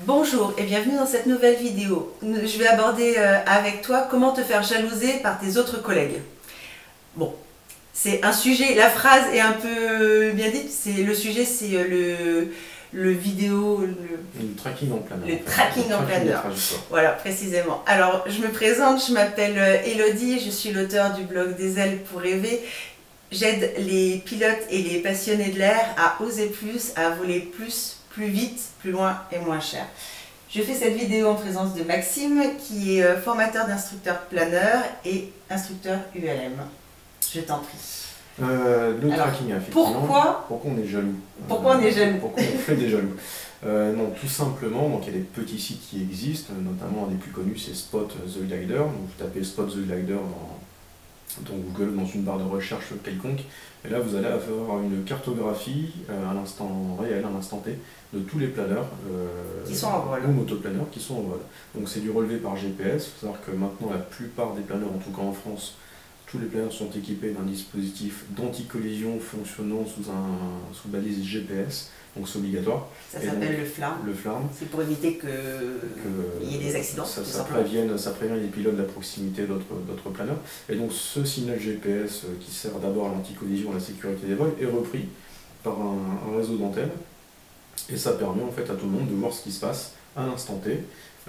Bonjour et bienvenue dans cette nouvelle vidéo. Je vais aborder avec toi comment te faire jalouser par tes autres collègues. Bon, c'est un sujet, la phrase est un peu bien dite, le sujet c'est le vidéo... Le tracking en planeur. Le tracking en planeur, voilà précisément. Alors je me présente, je m'appelle Elodie, je suis l'auteur du blog Des ailes pour rêver. J'aide les pilotes et les passionnés de l'air à oser plus, à voler plus vite, plus loin et moins cher. Je fais cette vidéo en présence de Maxime qui est formateur d'instructeur planeur et instructeur ULM. Je t'en prie. Le tracking, effectivement. Pourquoi on est jaloux? Pourquoi on fait des jaloux? Non, tout simplement, donc il y a des petits sites qui existent, notamment un des plus connus c'est Spot the Glider. Donc vous tapez Spot the Glider dans Google, dans une barre de recherche quelconque, et là vous allez avoir une cartographie à l'instant réel, à l'instant T, de tous les planeurs qui sont en vol ou motoplaneurs qui sont en vol. Donc c'est du relevé par GPS. Il faut savoir que maintenant la plupart des planeurs, en tout cas en France, tous les planeurs sont équipés d'un dispositif d'anti-collision fonctionnant sous balise GPS, donc c'est obligatoire. Ça s'appelle le FLARM. Le FLARM. C'est pour éviter qu'il y ait des accidents. Ça prévient les pilotes de la proximité d'autres planeurs. Et donc ce signal GPS qui sert d'abord à l'anti-collision et à la sécurité des vols est repris par un réseau d'antennes. Et ça permet en fait à tout le monde de voir ce qui se passe à l'instant T.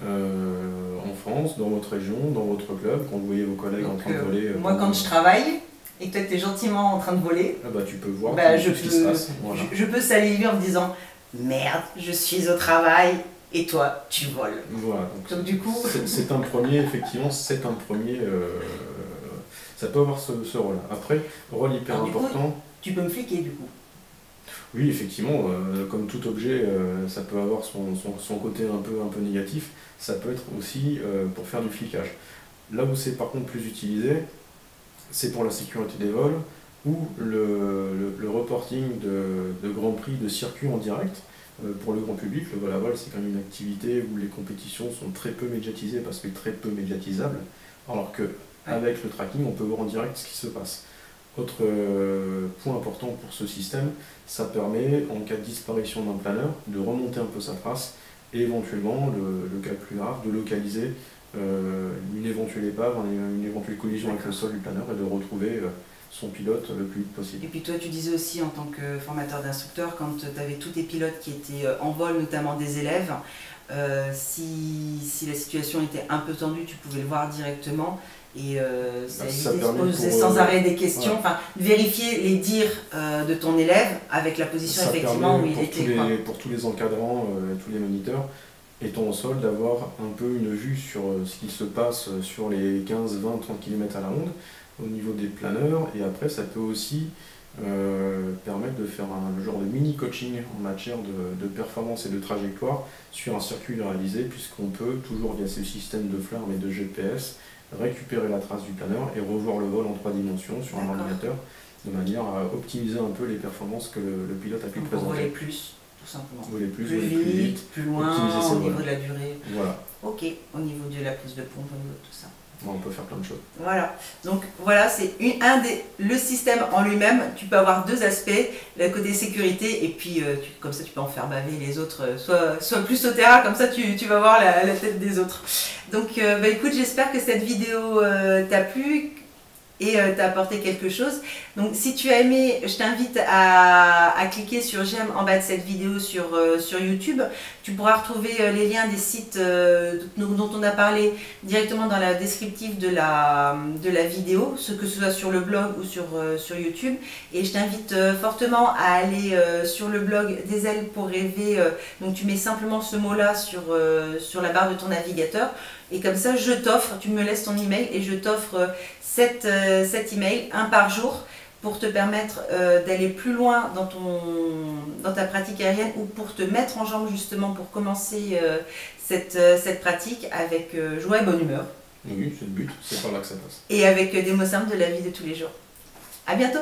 En France, dans votre région, dans votre club, quand vous voyez vos collègues en train de voler. Moi, quand je travaille et que toi tu es gentiment en train de voler, tu peux voir ce qui se passe. Voilà. Je peux saliver en me disant merde, je suis au travail et toi tu voles. Voilà. Donc du coup. C'est un premier, effectivement, c'est un premier. Ça peut avoir ce rôle-là. Après, rôle hyper important. Coup, tu peux me fliquer du coup. Oui, effectivement, comme tout objet, ça peut avoir son côté un peu négatif. Ça peut être aussi pour faire du flicage. Là où c'est par contre plus utilisé, c'est pour la sécurité des vols ou le reporting de grands prix de circuit en direct. Pour le grand public, le vol à vol, c'est quand même une activité où les compétitions sont très peu médiatisées parce que très peu médiatisables, alors qu'avec le tracking, on peut voir en direct ce qui se passe. Autre point important pour ce système, ça permet, en cas de disparition d'un planeur, de remonter un peu sa trace et éventuellement, le cas le plus grave, de localiser une éventuelle épave, une éventuelle collision avec le sol du planeur et de retrouver son pilote le plus vite possible. Et puis toi tu disais aussi en tant que formateur d'instructeur, quand tu avais tous tes pilotes qui étaient en vol, notamment des élèves, si la situation était un peu tendue, tu pouvais le voir directement. Et ça évitait de se poser sans arrêt des questions, enfin vérifier les dires de ton élève avec la position effectivement où il était. Pour tous les encadrants, tous les moniteurs, étant au sol, d'avoir un peu une vue sur ce qui se passe sur les 15, 20, 30 km à la ronde au niveau des planeurs, et après ça peut aussi permettre de faire un genre de mini coaching en matière de performance et de trajectoire sur un circuit réalisé, puisqu'on peut toujours via ce système de FLARM et de GPS récupérer la trace du planeur et revoir le vol en 3 dimensions sur un ordinateur, de manière à optimiser un peu les performances que le pilote a pu présenter. Pour voler plus, tout simplement. Voler plus vite, plus loin, au niveau de la durée. Voilà. Ok, au niveau de la prise de pompe, au niveau de tout ça. On peut faire plein de choses. Voilà, donc voilà, c'est le système en lui-même. Tu peux avoir deux aspects, le côté sécurité, et puis comme ça tu peux en faire baver les autres, soit plus au terrain, comme ça tu vas voir la tête des autres. Donc écoute, j'espère que cette vidéo t'a plu et t'a apporté quelque chose. Donc si tu as aimé, je t'invite à cliquer sur j'aime en bas de cette vidéo sur YouTube. Tu pourras retrouver les liens des sites dont on a parlé directement dans la descriptive de la vidéo, que ce soit sur le blog ou sur YouTube. Et je t'invite fortement à aller sur le blog Des ailes pour rêver. Donc tu mets simplement ce mot-là sur la barre de ton navigateur. Et comme ça, je t'offre, tu me laisses ton email et je t'offre cet email, un par jour, pour te permettre d'aller plus loin dans ta pratique aérienne ou pour te mettre en jambe justement pour commencer cette pratique avec joie et bonne humeur. Oui, c'est le but, c'est par là que ça passe. Et avec des mots simples de la vie de tous les jours. À bientôt!